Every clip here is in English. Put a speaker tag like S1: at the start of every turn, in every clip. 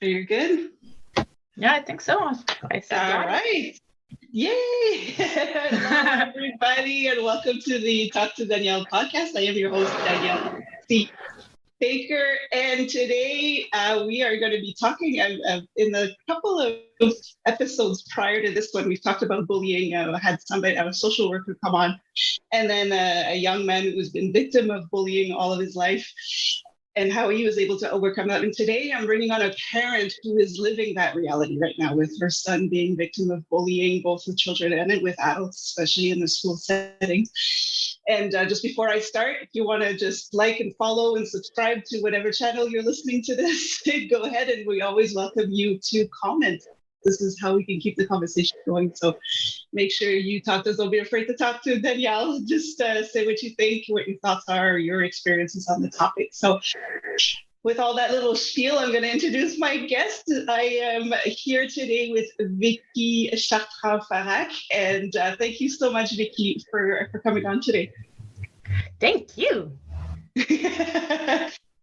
S1: Are you good?
S2: Yeah, I think so. I said
S1: All right. Yay! Hello, everybody, and welcome to the Talk to Danielle podcast. I am your host, Danielle C. Baker, and today we are going to be talking in the couple of episodes prior to this one. We've talked about bullying. I had somebody, a social worker, come on, and then a young man who's been victim of bullying all of his life, and how he was able to overcome that. And today I'm bringing on a parent who is living that reality right now with her son being victim of bullying, both with children and with adults, especially in the school setting. And just before I start, if you want to just like and follow and subscribe to whatever channel you're listening to this, go ahead. And we always welcome you to comment. This is how we can keep the conversation going. So make sure you talk to us. Don't be afraid to talk to Danielle. Just say what you think, what your thoughts are, your experiences on the topic. So with all that little spiel, I'm going to introduce my guest. I am here today with Vickie Chartrand-Farach. And thank you so much, Vickie, for coming on today.
S2: Thank you.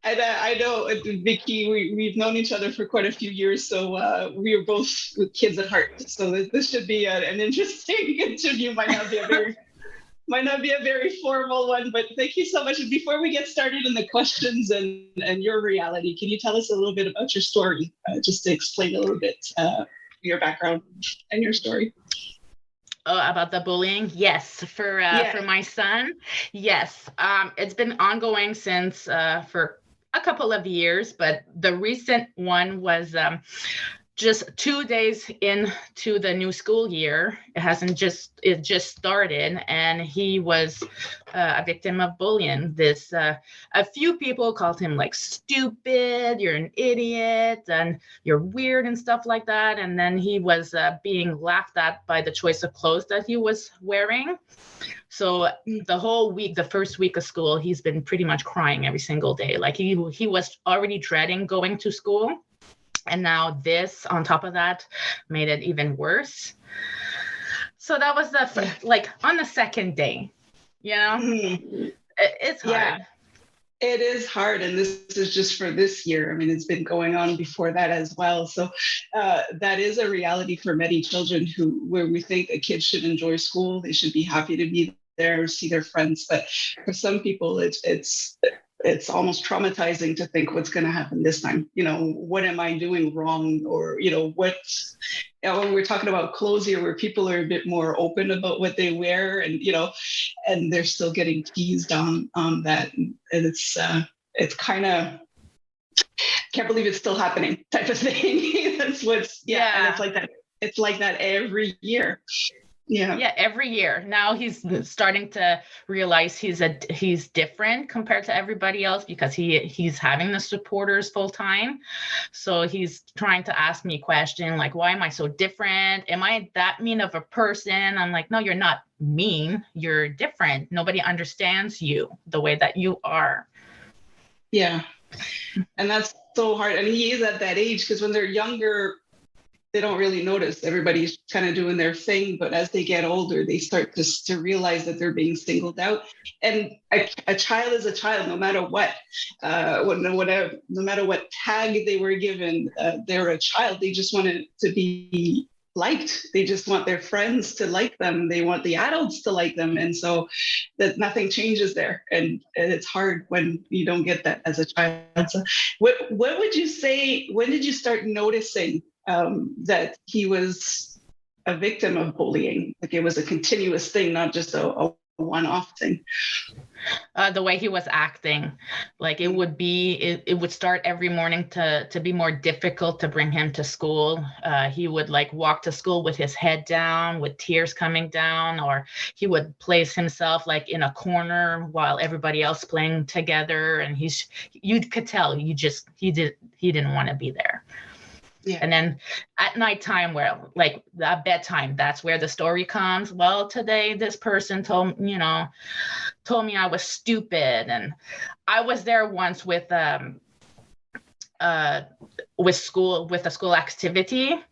S1: And I know, Vickie, we've known each other for quite a few years, so we are both kids at heart. So this should be an interesting interview. Might not be a very formal one, but thank you so much. And before we get started in the questions and your reality, can you tell us a little bit about your story, just to explain a little bit your background and your story?
S2: Oh, about the bullying? Yes. For my son, yes. It's been ongoing since for a couple of years, but the recent one was just 2 days into the new school year. It just started, and he was a victim of bullying. A few people called him like stupid, you're an idiot, and you're weird and stuff like that. And then he was being laughed at by the choice of clothes that he was wearing. So the whole week, the first week of school, he's been pretty much crying every single day. Like he was already dreading going to school. And now this, on top of that, made it even worse. So that was on the second day, It's hard.
S1: Yeah, it is hard. And this is just for this year. I mean, it's been going on before that as well. So that is a reality for many children where we think a kid should enjoy school. They should be happy to be there, see their friends. But for some people, it's almost traumatizing to think what's going to happen this time. What am I doing wrong? Or, when we're talking about clothes here, where people are a bit more open about what they wear and, and they're still getting teased on that. And it's kind of, can't believe it's still happening type of thing. That's what's, and it's like that. It's like that every year. Yeah,
S2: every year. Now he's starting to realize he's different compared to everybody else because he's having the supporters full time. So he's trying to ask me a question like, why am I so different? Am I that mean of a person? I'm like, no, you're not mean. You're different. Nobody understands you the way that you are.
S1: Yeah. And that's so hard. And he is at that age because when they're younger, they don't really notice. Everybody's kind of doing their thing, but as they get older, they start to realize that they're being singled out. And a child is a child, no matter what, no matter what tag they were given. They're a child. They just want to be liked. They just want their friends to like them. They want the adults to like them, and so that nothing changes there. And it's hard when you don't get that as a child. So, what would you say? When did you start noticing that he was a victim of bullying? Like it was a continuous thing, not just a one-off thing.
S2: The way he was acting, like it would start every morning to be more difficult to bring him to school. He would like walk to school with his head down, with tears coming down, or he would place himself like in a corner while everybody else playing together. And you could tell he didn't want to be there. Yeah. And then at nighttime, where like at bedtime, that's where the story comes. Well, today this person told me I was stupid, and I was there once with a school activity.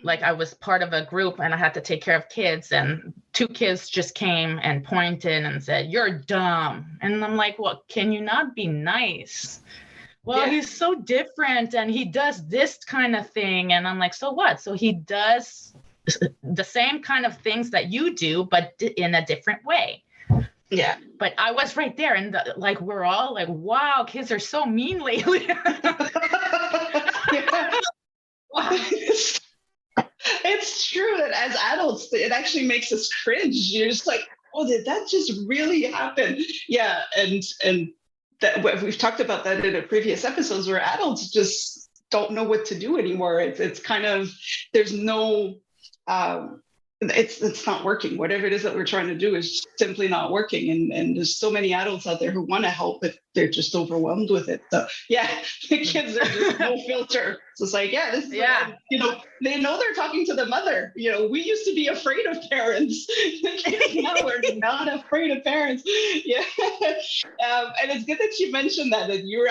S2: Like I was part of a group and I had to take care of kids, and 2 kids just came and pointed and said, "You're dumb." And I'm like, "Well, can you not be nice?" well, he's so different and he does this kind of thing. And I'm like, so what? So he does the same kind of things that you do, but in a different way.
S1: Yeah.
S2: But I was right there, and like we're all like, wow, kids are so mean lately.
S1: It's true that as adults, it actually makes us cringe. You're just like, oh, did that just really happen? Yeah. And that we've talked about that in a previous episodes where adults just don't know what to do anymore. It's kind of, there's no, it's not working. Whatever it is that we're trying to do is simply not working. And there's so many adults out there who want to help, but they're just overwhelmed with it. So yeah, the kids are just no filter. So it's like, yeah, this is, you know, they know they're talking to the mother. You know, we used to be afraid of parents. The kids now are not afraid of parents. Yeah. And it's good that you mentioned that you're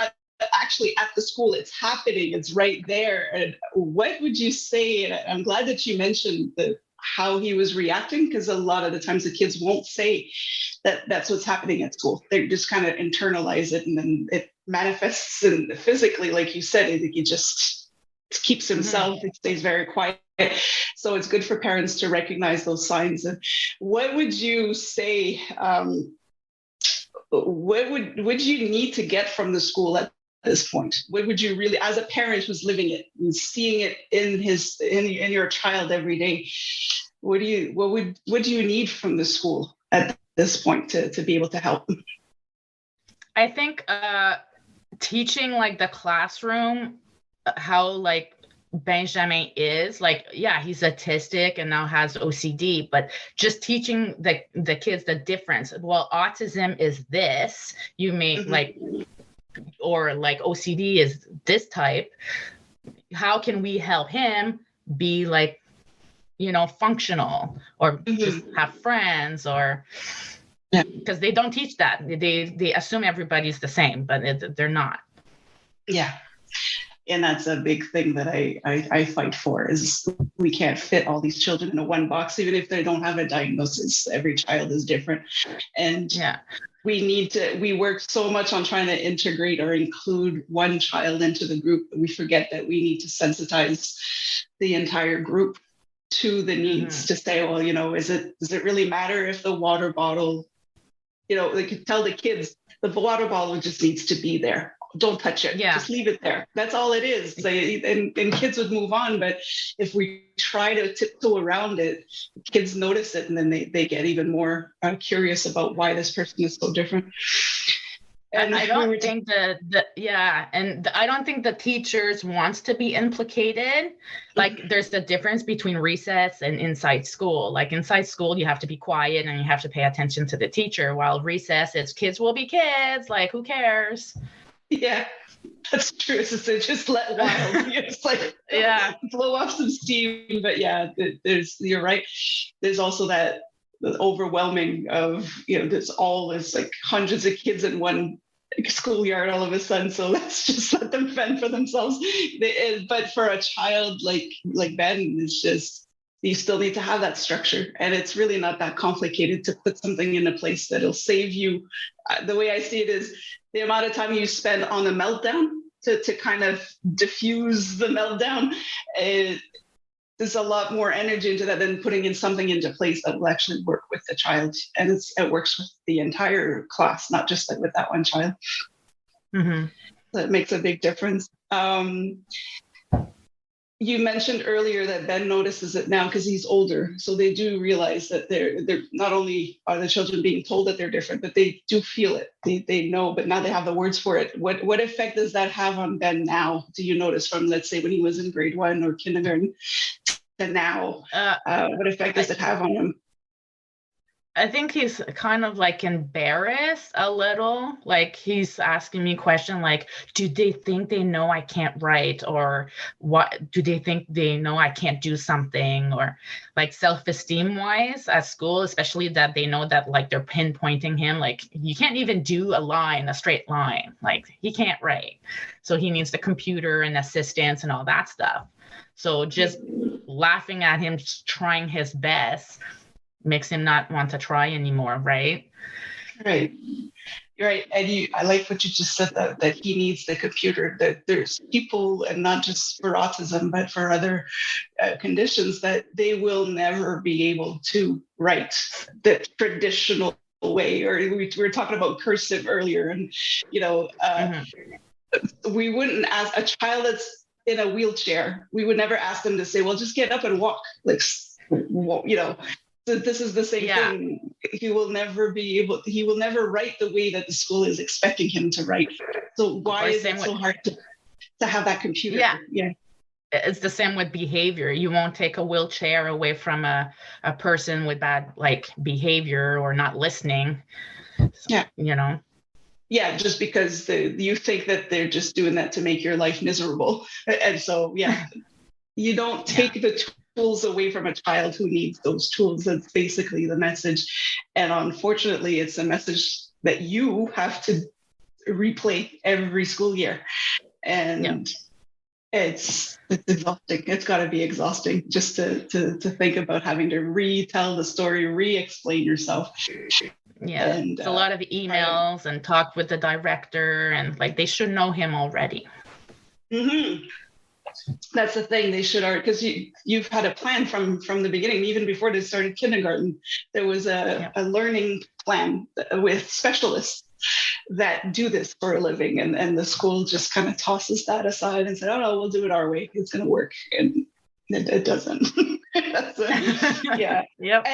S1: actually at the school. It's happening. It's right there. And what would you say? And I'm glad that you mentioned how he was reacting, because a lot of the times the kids won't say that that's what's happening at school. They just kind of internalize it, and then it manifests physically, like you said. He just keeps himself. He stays very quiet. So it's good for parents to recognize those signs. And what would you say? What would you need to get from the school at this point? What would you really, as a parent who's living it and seeing it in your child every day, what do you need from the school at this point to be able to help?
S2: I think teaching like the classroom how like Benjamin is, like, yeah, he's autistic and now has OCD, but just teaching the kids the difference. Well, autism is this, you may like, or like OCD is this type. How can we help him be like, you know, functional, or just have friends, or because they don't teach that. They assume everybody's the same, but they're not. Yeah.
S1: And that's a big thing that I fight for, is we can't fit all these children into one box, even if they don't have a diagnosis. Every child is different. And we work so much on trying to integrate or include one child into the group that we forget that we need to sensitize the entire group to the needs, to say, well, you know, does it really matter if the water bottle, you know, they could tell the kids the water bottle just needs to be there. Don't touch it. Just leave it there. That's all it is. And kids would move on. But if we try to tiptoe around it, kids notice it, and then they get even more curious about why this person is so different.
S2: And I don't think I don't think the teachers wants to be implicated. Like there's the difference between recess and inside school. Like inside school, you have to be quiet and you have to pay attention to the teacher, while recess, it's kids will be kids. Like, who cares?
S1: Yeah, that's true. It's just let wild. It's like, blow off some steam. But you're right. There's also the overwhelming of, you know, there's like hundreds of kids in one schoolyard all of a sudden. So let's just let them fend for themselves. But for a child like Ben, it's just, you still need to have that structure. And it's really not that complicated to put something into place that'll save you. The way I see it is the amount of time you spend on the meltdown to kind of diffuse the meltdown. There's a lot more energy into that than putting in something into place that will actually work with the child. And it works with the entire class, not just like with that one child. That makes a big difference. You mentioned earlier that Ben notices it now because he's older. So they do realize that they're not only are the children being told that they're different, but they do feel it. They know, but now they have the words for it. What effect does that have on Ben now? Do you notice from, let's say, when he was in grade 1 or kindergarten to now? What effect does it have on him?
S2: I think he's kind of like embarrassed a little. Like he's asking me questions like, do they think they know I can't write? Or what do they think they know I can't do something? Or like self-esteem wise at school, especially that they know that like they're pinpointing him. Like you can't even do a straight line. Like he can't write. So he needs the computer and assistance and all that stuff. So just laughing at him, trying his best makes him not want to try anymore, right?
S1: Right. Right. And I like what you just said, that he needs the computer, that there's people, and not just for autism, but for other conditions, that they will never be able to write the traditional way. Or we were talking about cursive earlier, and, we wouldn't ask a child that's in a wheelchair, we would never ask them to say, well, just get up and walk. Like, so this is the same thing. He will never write the way that the school is expecting him to write. So why is it so hard to have that computer?
S2: Yeah. It's the same with behavior. You won't take a wheelchair away from a person with bad behavior or not listening. So,
S1: Yeah, just because you think that they're just doing that to make your life miserable. And so, you don't take the tools away from a child who needs those tools. That's basically the message. And unfortunately, it's a message that you have to replay every school year. And it's exhausting. It's got to be exhausting just to think about having to retell the story, re-explain yourself.
S2: Yeah, and it's a lot of emails and talk with the director, and they should know him already.
S1: Mm-hmm. That's the thing. They should, because you've had a plan from the beginning, even before they started kindergarten. There was a learning plan with specialists that do this for a living, and the school just kind of tosses that aside and said, oh no, we'll do it our way, it's going to work. And it doesn't.
S2: Yep.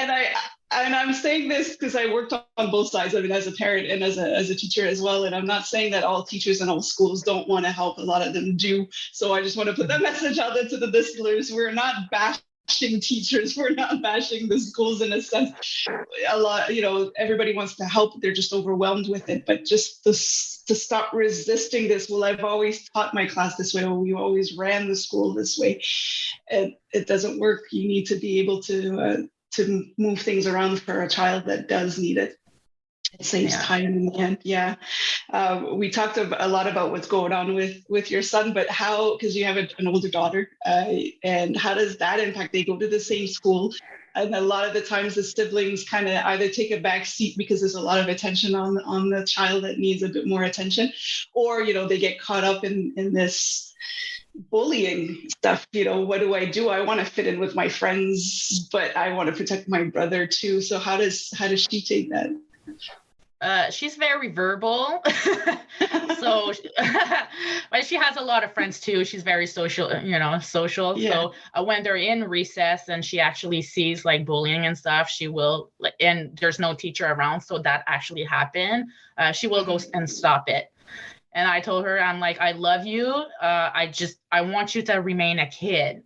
S1: And I'm saying this because I worked on both sides. I mean, as a parent and as a teacher as well. And I'm not saying that all teachers in all schools don't want to help. A lot of them do. So I just want to put that message out there to the listeners. We're not bashing teachers. We're not bashing the schools in a sense. A lot, everybody wants to help. They're just overwhelmed with it. But just to stop resisting this. Well, I've always taught my class this way. We always ran the school this way. And it doesn't work. You need to be able to move things around for a child that does need it. It saves time in the end. Yeah. We talked a lot about what's going on with your son, but how, because you have an older daughter, and how does that impact? They go to the same school, and a lot of the times the siblings kind of either take a back seat because there's a lot of attention on the child that needs a bit more attention, or, they get caught up in this bullying stuff. What do? I want to fit in with my friends, but I want to protect my brother too. So how does she take that?
S2: She's very verbal. So but she has a lot of friends too. She's very social. So when they're in recess and she actually sees bullying and stuff, she will, and there's no teacher around, so that actually happened, she will go and stop it. And I told her, I'm like, I love you. I want you to remain a kid.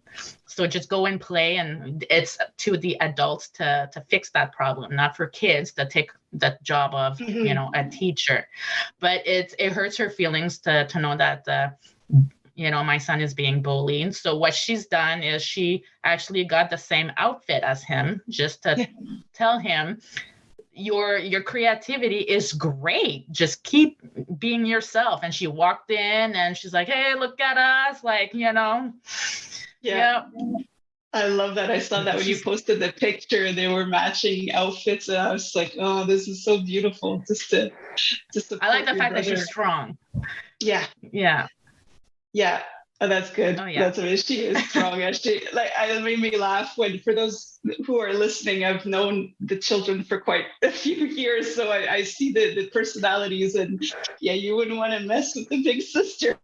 S2: So just go and play. And it's to the adults to fix that problem, not for kids to take the job of, a teacher. But it hurts her feelings to know that, my son is being bullied. So what she's done is she actually got the same outfit as him, just to tell him, your creativity is great. Just keep being yourself. And she walked in and she's like, hey, look at us.
S1: Yeah. I love that. I saw that when you posted the picture and they were matching outfits. And I was like, oh, this is so beautiful. Just
S2: I like the fact that she's strong.
S1: Yeah.
S2: Yeah.
S1: Yeah. Oh, that's good.
S2: Oh, yeah.
S1: That's what she is strong. It made me laugh for those who are listening, I've known the children for quite a few years. So I see the personalities, and you wouldn't want to mess with the big sister.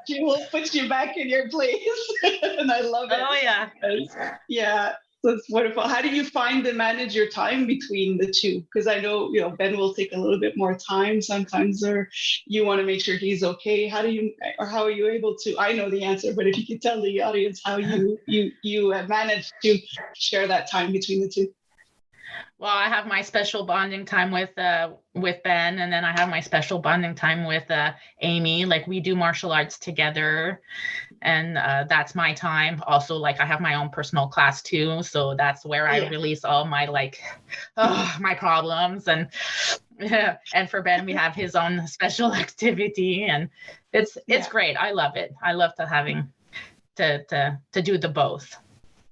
S1: She will put you back in your place. And I love it.
S2: Oh, yeah.
S1: Yeah. So it's wonderful. How do you find to manage your time between the two? Because I know, Ben will take a little bit more time sometimes, or you want to make sure he's okay. How are you able to? I know the answer, but if you could tell the audience how you have managed to share that time between the two.
S2: Well, I have my special bonding time with Ben, and then I have my special bonding time with Amy. We do martial arts together, and that's my time. Also, I have my own personal class too, so that's where I release all my my problems. And and for Ben, we have his own special activity, and it's great. I love it. I love having to do the both.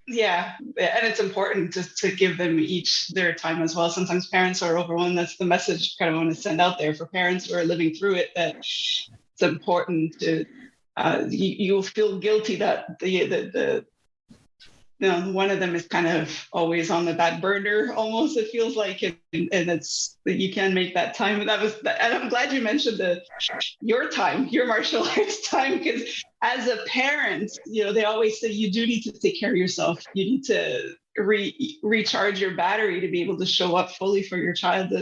S1: Yeah, and it's important to give them each their time as well. Sometimes parents are overwhelmed. That's the message kind of want to send out there for parents who are living through it, that it's important to, you'll feel guilty that the one of them is kind of always on the back burner, almost, it feels like, and it's, you can make that time. And I'm glad you mentioned your martial arts time, because as a parent, they always say you do need to take care of yourself. You need to recharge your battery to be able to show up fully for your child.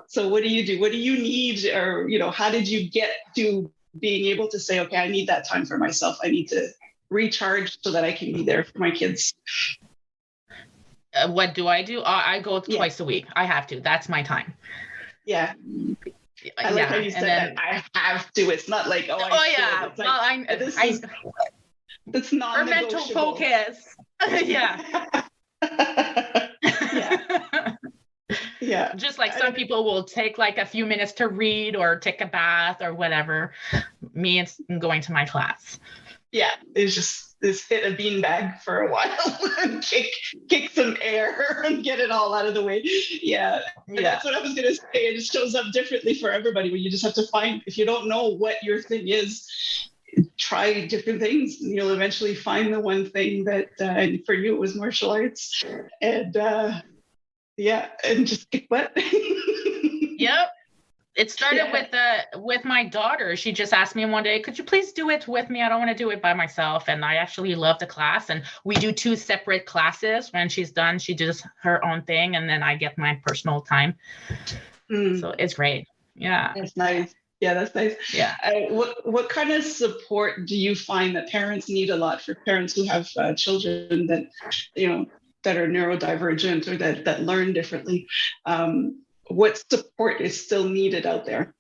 S1: So what do you do? What do you need? Or, how did you get to being able to say, okay, I need that time for myself. I need to recharge so that I can be there for my kids.
S2: What do? I go twice a week. I have to. That's my time.
S1: Yeah. I like how you said that. I have to. It's not like,
S2: yeah.
S1: It's like, that's not
S2: our mental focus. Yeah.
S1: Yeah. Yeah.
S2: Just like some people will take like a few minutes to read or take a bath or whatever. Me, it's going to my class.
S1: Yeah, it's just hit a beanbag for a while and kick some air and get it all out of the way. Yeah. That's what I was gonna say. It just shows up differently for everybody, where you just have to find, if you don't know what your thing is, try different things. And you'll eventually find the one thing that, and for you it was martial arts, and and just kick butt.
S2: Yep. It started with my daughter. She just asked me one day, could you please do it with me? I don't want to do it by myself. And I actually love the class. And we do 2 separate classes. When she's done, she does her own thing. And then I get my personal time. So it's great. Yeah.
S1: That's nice. Yeah, that's nice.
S2: Yeah.
S1: What kind of support do you find that parents need a lot, for parents who have children that, that are neurodivergent or that learn differently? What support is still needed out there?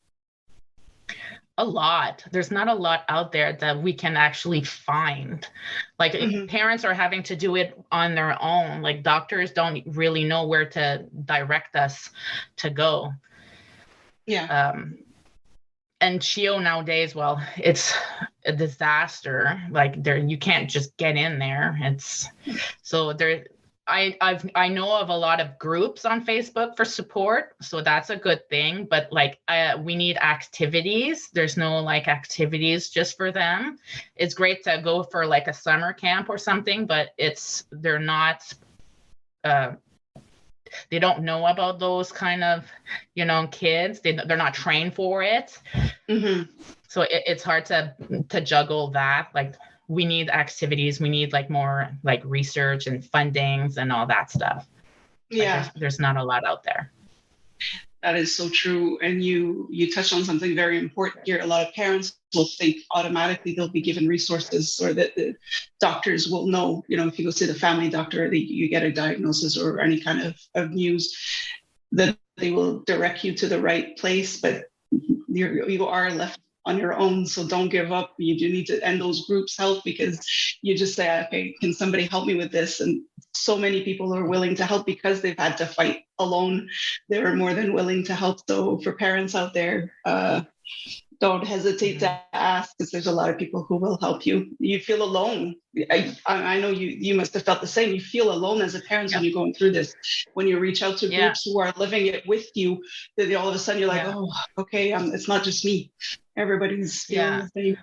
S2: A lot. There's not a lot out there that we can actually find. Like parents are having to do it on their own. Like doctors don't really know where to direct us to go.
S1: Yeah.
S2: And CHIO nowadays, well, it's a disaster. Like you can't just get in there. I know of a lot of groups on Facebook for support, so that's a good thing. But we need activities. There's no like activities just for them. It's great to go for like a summer camp or something, but they're not. They don't know about those kind of, kids. They're not trained for it. So it's hard to juggle that. Like, we need activities. We need like more like research and fundings and all that stuff.
S1: Yeah.
S2: There's not a lot out there.
S1: That is so true. And you touched on something very important here. A lot of parents will think automatically they'll be given resources, or that the doctors will know, if you go see the family doctor, you get a diagnosis or any kind of news, that they will direct you to the right place, but you are left on your own. So don't give up. You do need to, and those groups help, because you just say, okay, can somebody help me with this? And so many people are willing to help because they've had to fight alone. They're more than willing to help. So for parents out there, don't hesitate to ask, because there's a lot of people who will help you. You feel alone. I know you must have felt the same. You feel alone as a parent when you're going through this. When you reach out to groups who are living it with you, that all of a sudden you're like, oh, okay, it's not just me. Everybody's feeling the same.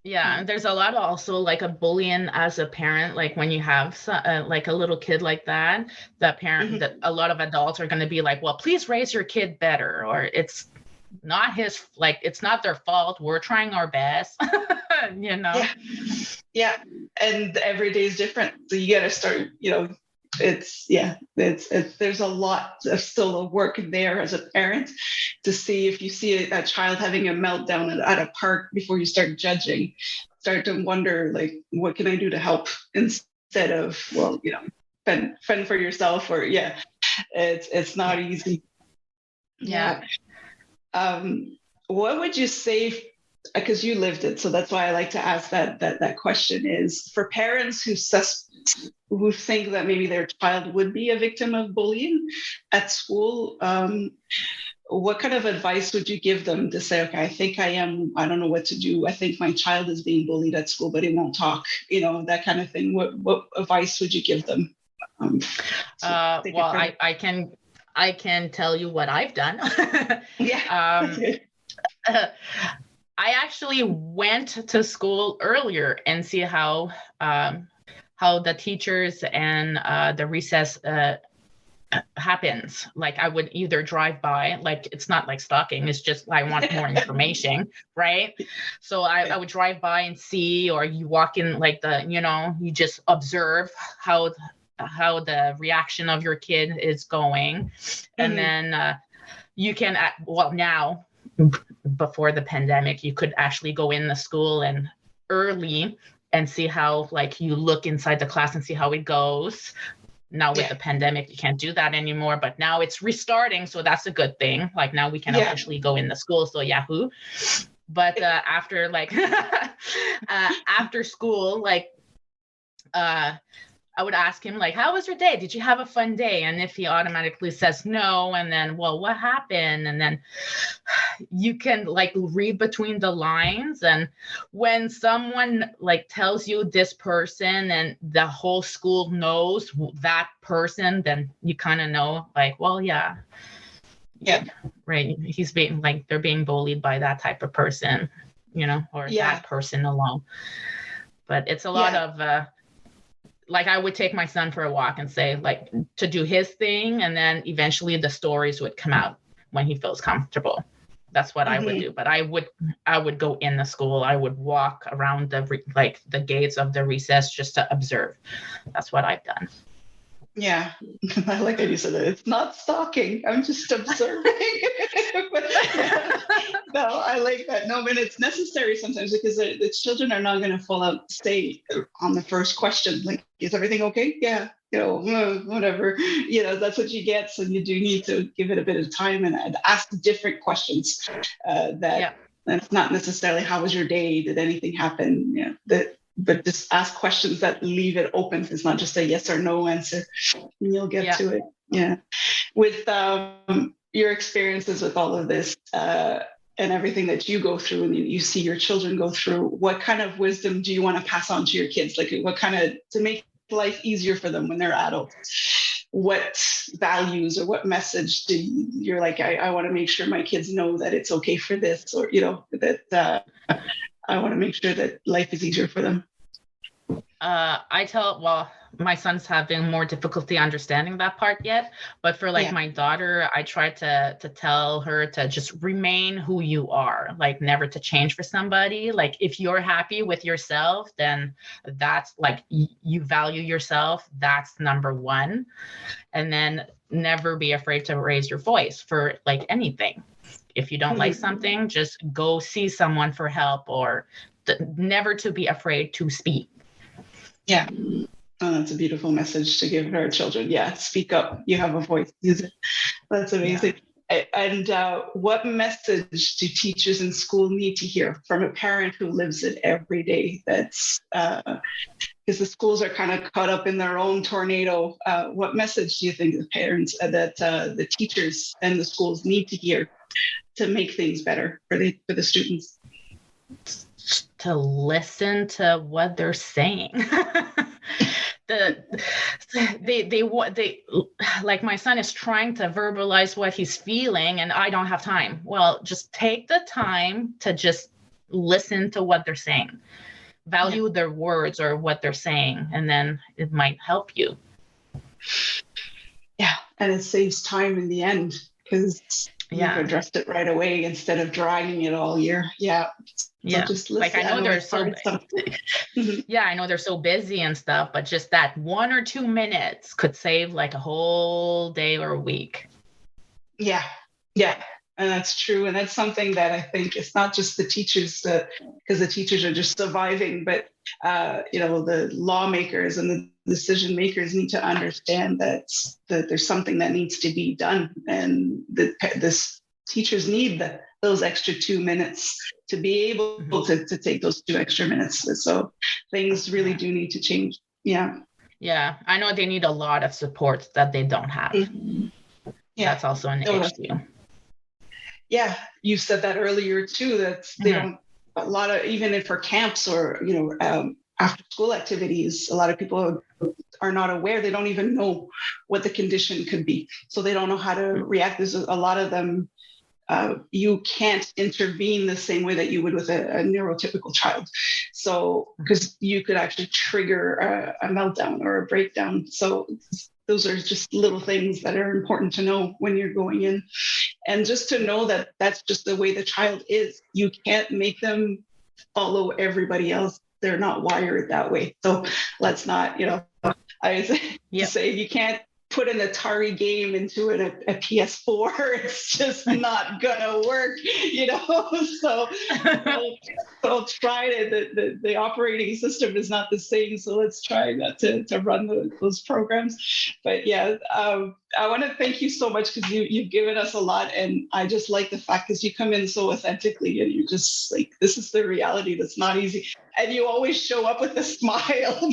S2: Yeah, and there's a lot of also like a bullying as a parent. Like when you have like a little kid like that, the parent, that a lot of adults are going to be like, well, please raise your kid better, or it's not it's not their fault. We're trying our best,
S1: Yeah. And every day is different. So you got to start, there's a lot of still work there as a parent to see, if you see a child having a meltdown at a park, before you start judging, start to wonder, like, what can I do to help, instead of, well, fend for yourself, or it's not easy. What would you say, because you lived it, so that's why I like to ask that question, is for parents who think that maybe their child would be a victim of bullying at school, what kind of advice would you give them to say, okay, I don't know what to do. I think my child is being bullied at school, but he won't talk, that kind of thing. What advice would you give them?
S2: Well, I can tell you what I've done.
S1: Yeah.
S2: I actually went to school earlier and see how the teachers and the recess happens. Like I would either drive by, like it's not like stalking, it's just I want more information, right? So I would drive by and see, or you walk in like you just observe how the reaction of your kid is going. And then you can, now before the pandemic, you could actually go in the school and early and see how, like, you look inside the class and see how it goes. Now with the pandemic, you can't do that anymore, but now it's restarting. So that's a good thing. Like now we can officially go in the school. So Yahoo. But after after school, like, I would ask him, like, how was your day? Did you have a fun day? And if he automatically says no, and then, well, what happened? And then you can like read between the lines. And when someone like tells you this person and the whole school knows that person, then you kind of know, like, well, yeah, right. He's being like, they're being bullied by that type of person, or that person alone. But it's a lot of, like I would take my son for a walk and say, like, to do his thing. And then eventually the stories would come out when he feels comfortable. That's what I would do. But I would go in the school. I would walk around the gates of the recess just to observe. That's what I've done.
S1: Yeah. I like how you said that. It's not stalking. I'm just observing. No, I like that. No, but it's necessary sometimes because the children are not going to fall out say on the first question, like, is everything okay? Yeah. Whatever. That's what you get. So you do need to give it a bit of time and ask different questions that's not necessarily how was your day? Did anything happen? But just ask questions that leave it open. It's not just a yes or no answer. And you'll get to it. Yeah. With your experiences with all of this and everything that you go through and you see your children go through, what kind of wisdom do you want to pass on to your kids? Like what kind of, to make life easier for them when they're adults? What values or what message you're like, I want to make sure my kids know that it's okay for this, or, that I want to make sure that life is easier for them.
S2: My son's having more difficulty understanding that part yet, but for my daughter, I try to tell her to just remain who you are, like never to change for somebody. Like if you're happy with yourself, then that's like you value yourself. That's number one. And then never be afraid to raise your voice for like anything. If you don't like something, just go see someone for help, or never to be afraid to speak.
S1: Yeah. Oh, that's a beautiful message to give our children. Yeah. Speak up. You have a voice. Use it. That's amazing. Yeah. And what message do teachers in school need to hear from a parent who lives it every day? That's because the schools are kind of caught up in their own tornado. What message do you think the parents, that the teachers and the schools need to hear to make things better for the students?
S2: To listen to what they're saying. They like my son is trying to verbalize what he's feeling and I don't have time. Well, just take the time to just listen to what they're saying. Value their words or what they're saying, and then it might help you.
S1: Yeah, and it saves time in the end because you've addressed it right away instead of dragging it all year. Yeah. So just listen.
S2: Like I know they're so I know they're so busy and stuff, but just that 1 or 2 minutes could save like a whole day or a week. Yeah. And that's true. And that's something that I think it's not just the teachers, because the teachers are just surviving, but the lawmakers and the decision makers need to understand that there's something that needs to be done, and this teachers need those extra 2 minutes to be able to take those 2 extra minutes. So things really do need to change. Yeah. Yeah. I know they need a lot of support that they don't have. Yeah. That's also an issue.
S1: yeah, you said that earlier too, that they don't, a lot of, even if for camps or, after school activities, a lot of people are not aware. They don't even know what the condition could be. So they don't know how to react. There's a lot of them, you can't intervene the same way that you would with a neurotypical child. So, because you could actually trigger a meltdown or a breakdown. So those are just little things that are important to know when you're going in. And just to know that that's just the way the child is. You can't make them follow everybody else. They're not wired that way. So let's not, I say you can't put an Atari game into a PS4. It's just not gonna work, So try it. The operating system is not the same. So let's try not to run those programs. But yeah, I want to thank you so much because you've given us a lot, and I just like the fact because you come in so authentically and you just like, this is the reality. That's not easy, and you always show up with a smile.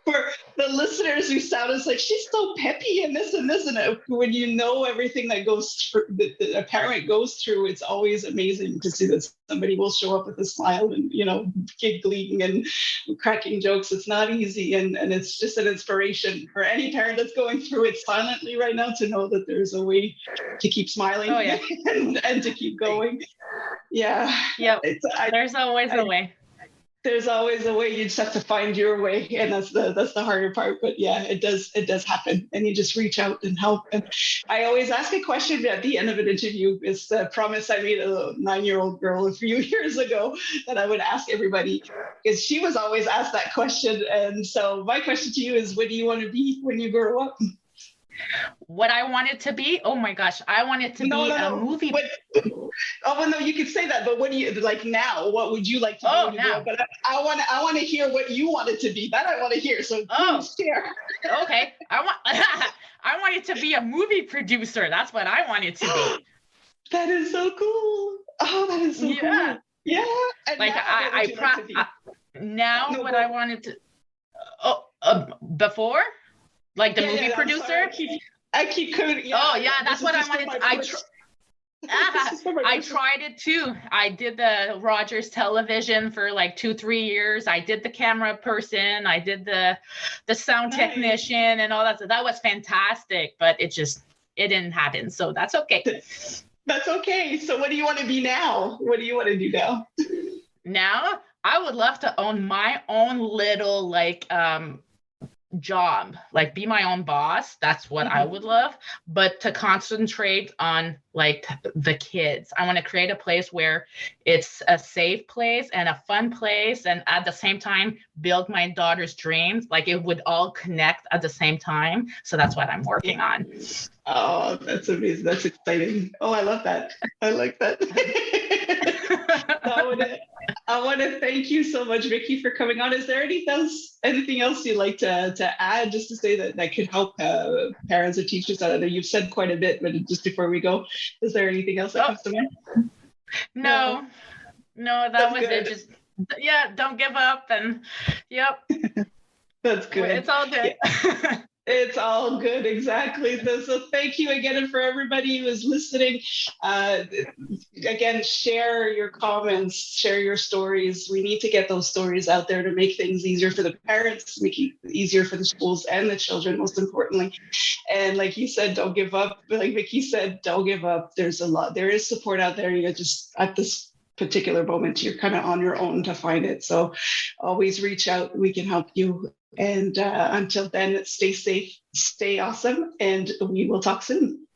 S1: For the listeners who sound, it's like, she's so peppy and this and this. And when you know everything that that a parent goes through, it's always amazing to see that somebody will show up with a smile and, giggling and cracking jokes. It's not easy. And it's just an inspiration for any parent that's going through it silently right now to know that there's a way to keep smiling and to keep going. Yeah.
S2: Yep. There's always a way.
S1: There's always a way. You just have to find your way, and that's the harder part. But yeah, it does happen, and you just reach out and help. And I always ask a question at the end of an interview. It's a promise I made a 9-year-old girl a few years ago that I would ask everybody, because she was always asked that question. And so my question to you is, what do you want to be when you grow up?
S2: What I wanted to be? Oh my gosh, I wanted to be a movie.
S1: No, you could say that, but what do you like now? What would you like to be? Oh, now. But I want to hear what you wanted to be. That I want to hear. So please share.
S2: Okay, I wanted to be a movie producer. That's what I wanted to be.
S1: That is so cool. Oh, that is so cool. Yeah. And
S2: like I wanted to. Before. Like the movie producer?
S1: I keep coding.
S2: Yeah, that's what I wanted to. I tried it too. I did the Rogers television for like 2-3 years. I did the camera person. I did the sound technician and all that. So that was fantastic, but it didn't happen. So that's okay.
S1: That's okay. So what do you want to be now? What do you want to do now?
S2: Now, I would love to own my own little job, like be my own boss. That's what I would love, but to concentrate on like the kids. I want to create a place where it's a safe place and a fun place, and at the same time build my daughter's dreams. Like it would all connect at the same time. So that's what I'm working on.
S1: Oh, that's amazing. That's exciting. Oh, I love that. I like that. I want to thank you so much, Vickie, for coming on. Is there anything else you'd like to add, just to say that could help parents or teachers? I know you've said quite a bit, but just before we go, is there anything else that comes to mind?
S2: No, that was good. Just don't give up, and
S1: that's good.
S2: It's all good.
S1: Yeah. It's all good, exactly. So thank you again, and for everybody who is listening, again, share your comments, share your stories. We need to get those stories out there to make things easier for the parents, make it easier for the schools and the children, most importantly. And like you said, don't give up. Like Vickie said, don't give up. There is support out there. You're just at this particular moment, you're kind of on your own to find it. So always reach out. We can help you. And until then, stay safe, stay awesome, and we will talk soon.